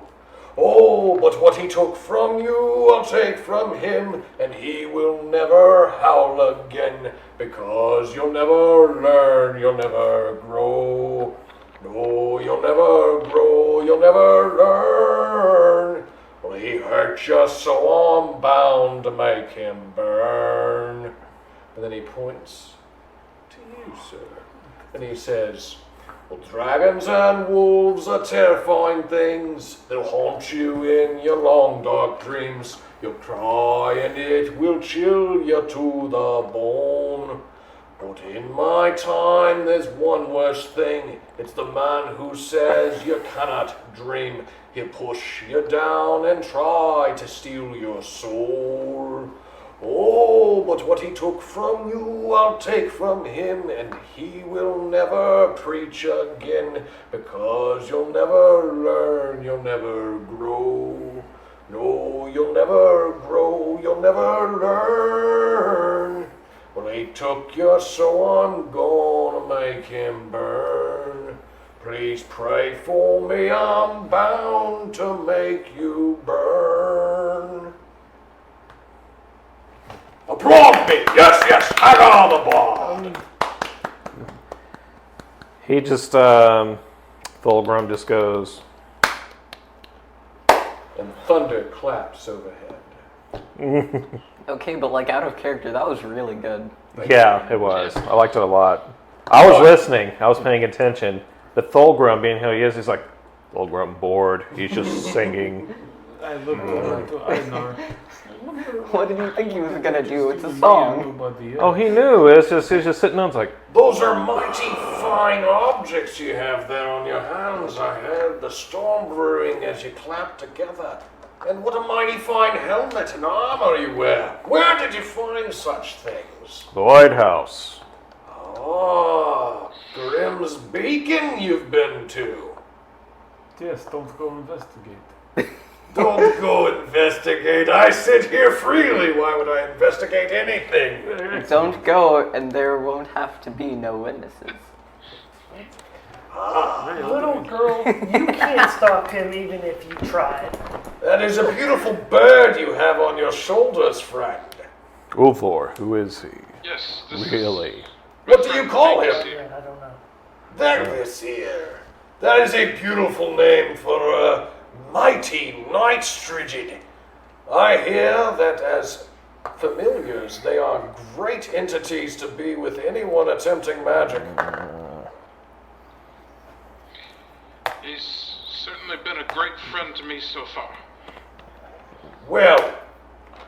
Oh, but what he took from you, I'll take from him, and he will never howl again, because you'll never learn, you'll never grow. No, you'll never grow, you'll never learn. Well, he hurt you, so I'm bound to make him burn. And then he points to you, sir, and he says, well, dragons and wolves are terrifying things. They'll haunt you in your long dark dreams. You'll cry and it will chill you to the bone. But in my time there's one worse thing. It's the man who says you cannot dream. He'll push you down and try to steal your soul. Oh, but what he took from you, I'll take from him, and he will never preach again, because you'll never learn, you'll never grow. No, you'll never grow, you'll never learn. Well, he took you, so I'm gonna make him burn. Please pray for me, I'm bound to make you burn. Applaud me! Yes, yes, Haggar the Bard! He just, Thulgrim just goes, And thunder claps overhead. Okay, but like out of character, that was really good. yeah, it was. I liked it a lot. I was listening. I was paying attention. But Thulgrim, being who he is, he's like, Thulgrim bored. He's just singing. I looked over to Einar. What did you think he was gonna do? It's a song. Oh, he knew. He was just sitting there. It's like, Those are mighty fine objects you have there on your hands. I heard the storm brewing as you clapped together. And what a mighty fine helmet and armor you wear. Where did you find such things? the lighthouse. Ah, Grimm's Beacon you've been to. Yes, don't go investigate. Don't go investigate. I sit here freely. Why would I investigate anything? Don't go, and there won't have to be no witnesses. Little girl, you can't stop him even if you tried. That is a beautiful bird you have on your shoulders, friend. Ulfhéðnar, who is he? Yes, this Really? What do you call him? Yeah, I don't know. Dervhengrym. That is a beautiful name for a mighty night strigid. I hear that as familiars, they are great entities to be with anyone attempting magic. He's certainly been a great friend to me so far. Well,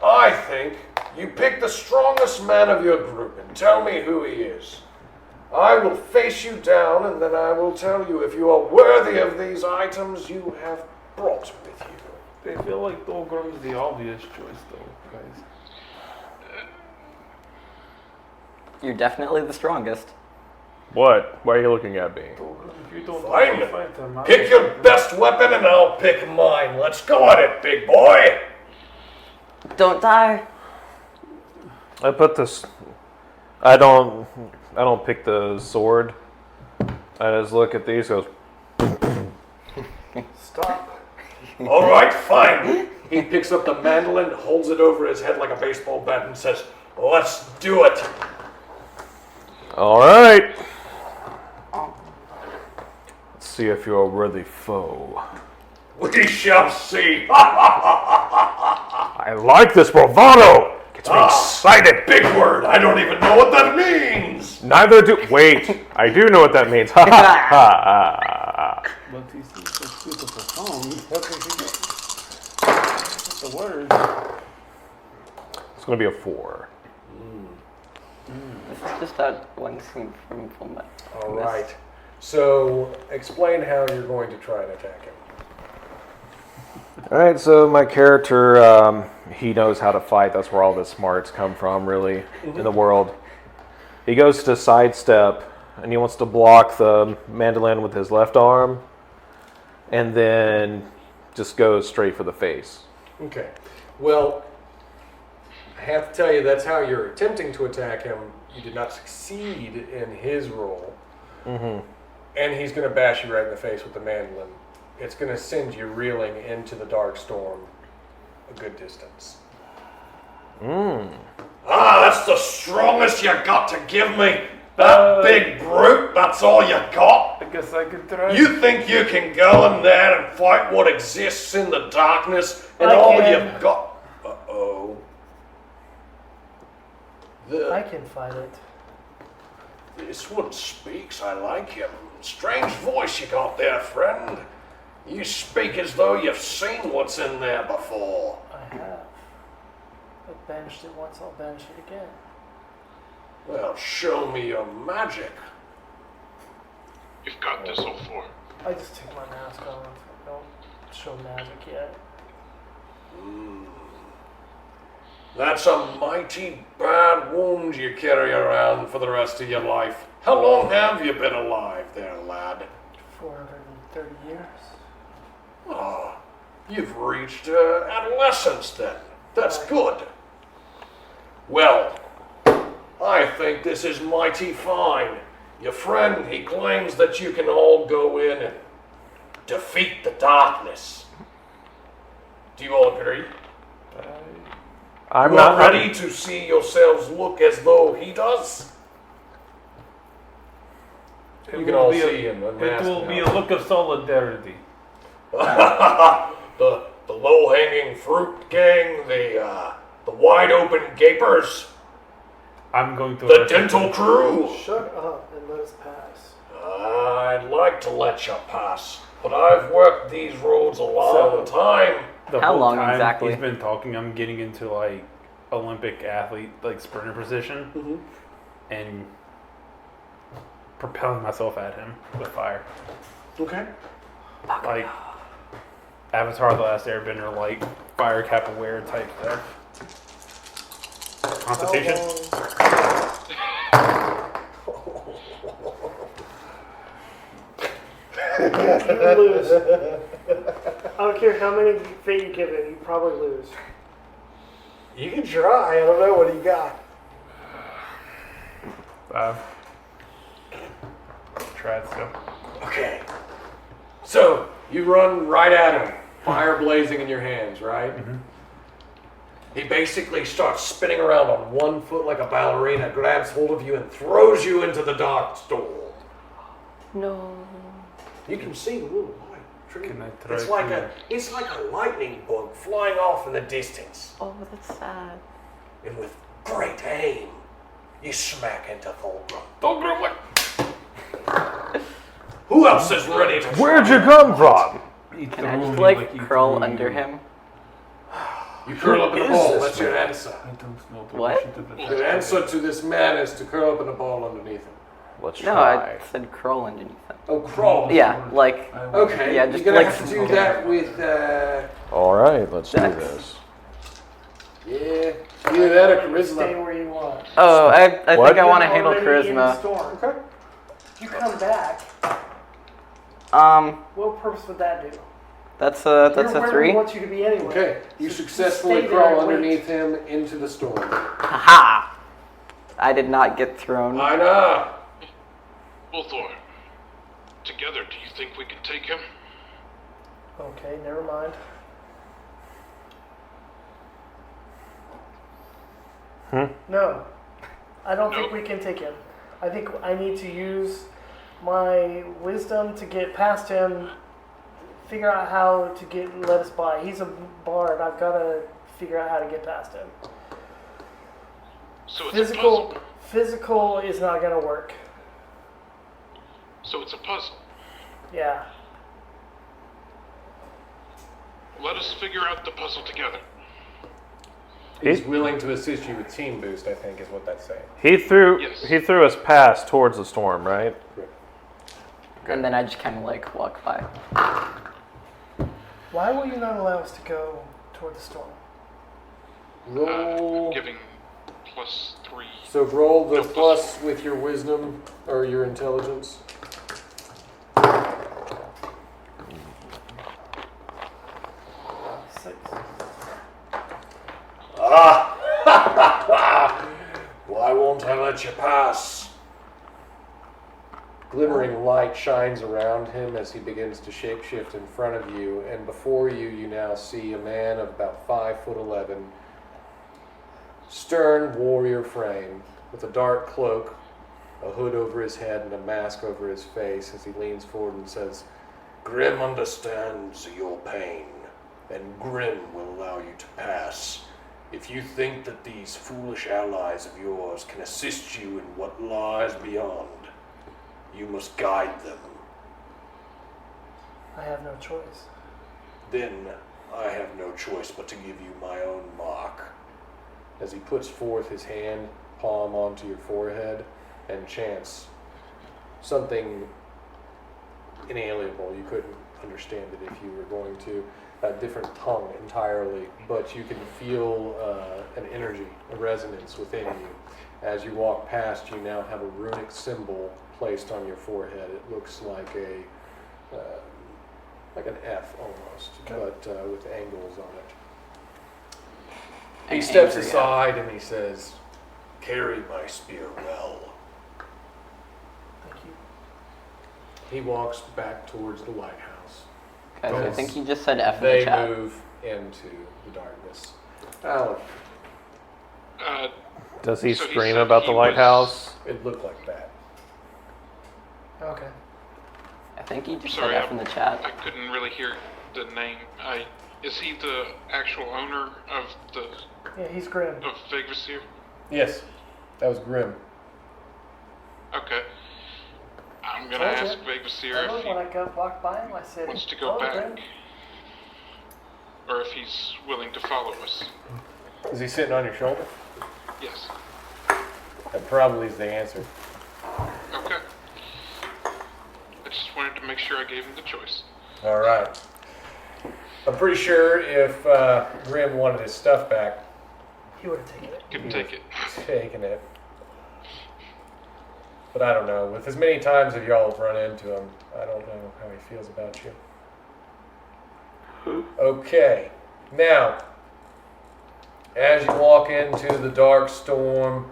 I think you pick the strongest man of your group and tell me who he is. I will face you down and then I will tell you if you are worthy of these items you have brought with you. They feel like Thulgrim is the obvious choice, though, guys. You're definitely the strongest. What? Why are you looking at me? Thulgrim, if you don't Fine. want to fight him, Pick your best weapon and I'll pick mine. Let's go at it, big boy. Don't die. I put this. I don't pick the sword. I just look at these. Goes. Stop. All right, fine. He picks up the mandolin, holds it over his head like a baseball bat and says, let's do it. All right. Let's see if you're a worthy foe. We shall see. I like this bravado. Gets me excited. Big word. I don't even know what that means. Neither do. Wait, I do know what that means. Ha ha ha. But he sings such beautiful songs. How can he get the words? It's gonna be a 4. This is just that one scene from Full Metal. All right. So explain how you're going to try and attack him. All right, so my character, he knows how to fight. That's where all the smarts come from, really, in the world. He goes to sidestep, and he wants to block the mandolin with his left arm, and then just goes straight for the face. Okay. Well, have to tell you, that's how you're attempting to attack him. You did not succeed in his roll. Mm-hmm. And he's going to bash you right in the face with the mandolin. It's going to send you reeling into the dark storm a good distance. That's the strongest you got to give me. That big brute, that's all you got? I guess I could try. You think you can go in there and fight what exists in the darkness and I all can. you've got? Uh-oh. I can fight it. This one speaks, I like him. Strange voice you got there, friend. You speak as though you've seen what's in there before. I have. I banished it once, I'll banish it again. Well, show me your magic. You've got this, Ulfhéðnar. I just took my mask off. Don't show magic yet. That's a mighty bad wound you carry around for the rest of your life. How long have you been alive there, lad? 430 years. Oh, you've reached adolescence then. That's good. Well, I think this is mighty fine. Your friend, he claims that you can all go in and defeat the darkness. Do you all agree? I'm You not are ready to see yourselves look as though he does? You can all see him It unmasked will be now. a look of solidarity. the low-hanging fruit gang, the wide-open gapers, I'm going to. the arrest him. dental crew. Shut up and let us pass. I'd like to let you pass, but I've worked these roads a long time. The How whole long time exactly? He's been talking. I'm getting into like Olympic athlete, like sprinter position, and propelling myself at him with fire, Okay. like Avatar: The Last Airbender, like fire capoeira type stuff. Constitution. You lose. I don't care how many fate you give it, you probably lose. You can try. I don't know. What do you got? 5. Try it still. Okay. So, you run right at him, fire blazing in your hands, right? He basically starts spinning around on one foot like a ballerina, grabs hold of you, and throws you into the dark storm. No. You can see the little light. Tree. Can I throw It's it like to it's like a lightning bug flying off in the distance. Oh, that's sad. And with great aim, you smack into Thulgrim. Don't like. Who else is ready to? Where'd you come from? Can I just like crawl under him? You curl up in a is ball. this That's your man? answer. What? The answer to this man is to curl up in a ball underneath him. Let's No, try. I said crawl underneath him. Oh, crawl. Yeah, like Okay. Yeah, you're just gonna like have to do that with. All right, let's do Dex. this. Yeah. Either that or Stay charisma. where you want. oh, I What? think I want to You're handle already in the charisma. storm. Okay. If you come back, what purpose would that do? That's You're a where we 3. want you to be anyway. Okay. You So successfully stay there crawl and wait. underneath him into the storm. Haha! I did not get thrown. I know. Ulfhéðnar, together, do you think we can take him? Okay, never mind. No, I don't think Nope. we can take him. I think I need to use my wisdom to get past him, figure out how to let us by. He's a bard. I've got to figure out how to get past him. So it's a puzzle. Physical is not going to work. So it's a puzzle. Yeah. Let us figure out the puzzle together. He's willing to assist you with team boost, I think, is what that's saying. He threw Yes. he threw us past towards the storm, right? And then I just kind of like walk by. Why will you not allow us to go toward the storm? Roll. Giving +3. So roll the No, plus with your wisdom or your intelligence. Six. won't I let you pass? Glimmering light shines around him as he begins to shapeshift in front of you, and before you, you now see a man of about 5'11", stern warrior frame, with a dark cloak, a hood over his head, and a mask over his face as he leans forward and says, Grim understands your pain, and Grim will allow you to pass. If you think that these foolish allies of yours can assist you in what lies beyond, you must guide them. I have no choice. Then I have no choice but to give you my own mark. as he puts forth his hand, palm onto your forehead, and chants something inalienable. You couldn't understand it if you were going to. A different tongue entirely, but you can feel an energy, a resonance within you. As you walk past, you now have a runic symbol placed on your forehead. It looks like like an F almost, but with angles on it. He steps aside and he says, Carry my spear well. Thank you. he walks back towards the lighthouse. Guys, I think he just said F in They the chat. move into the darkness. Alan, Does he So he scream said about the he was- lighthouse? it looked like that. Okay. I think he just Sorry, said F in the chat. I couldn't really hear the name. Is he the actual owner of the Yeah, he's grim. of Vagrasir? Yes, that was grim. Okay. I'm gonna Told ya. ask Vagrasir Remember if when he I walked by him, I said, wants to go "Oh, back, Grim." or if he's willing to follow us. Is he sitting on your shoulder? Yes. That probably is the answer. Okay. I just wanted to make sure I gave him the choice. All right. I'm pretty sure if Grim wanted his stuff back, He would have taken it. Can take it. taking it. But I don't know. With as many times as y'all have run into him, I don't know how he feels about you. Okay. Now, as you walk into the dark storm,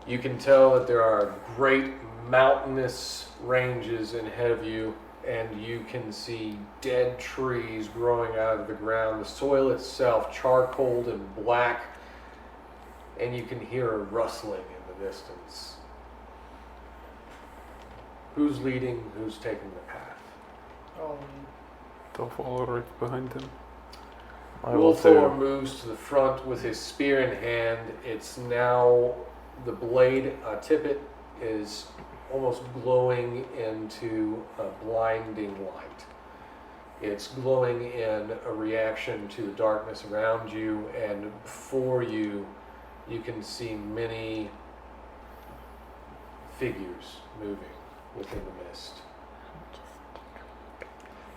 you can tell that there are great mountainous ranges ahead of you, and you can see dead trees growing out of the ground. The soil itself charcoaled and black, and you can hear a rustling in the distance. Who's leading? Who's taking the path? Don't follow right behind him. I will Úlfhéðnar too. moves to the front with his spear in hand. It's now the blade tippet is almost glowing into a blinding light. It's glowing in a reaction to the darkness around you, and before you, you can see many figures moving within the mist.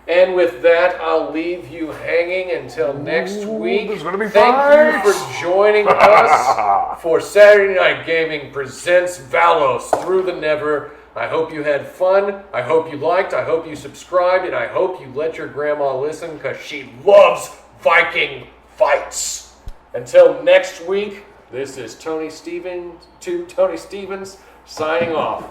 And with that, I'll leave you hanging until next week. there's gonna be Thank you fights! for joining us for Saturday Night Gaming presents Valos Through the Never. I hope you had fun. I hope you liked. I hope you subscribed. And I hope you let your grandma listen because she loves Viking fights. Until next week, this is Tony Stevens signing off.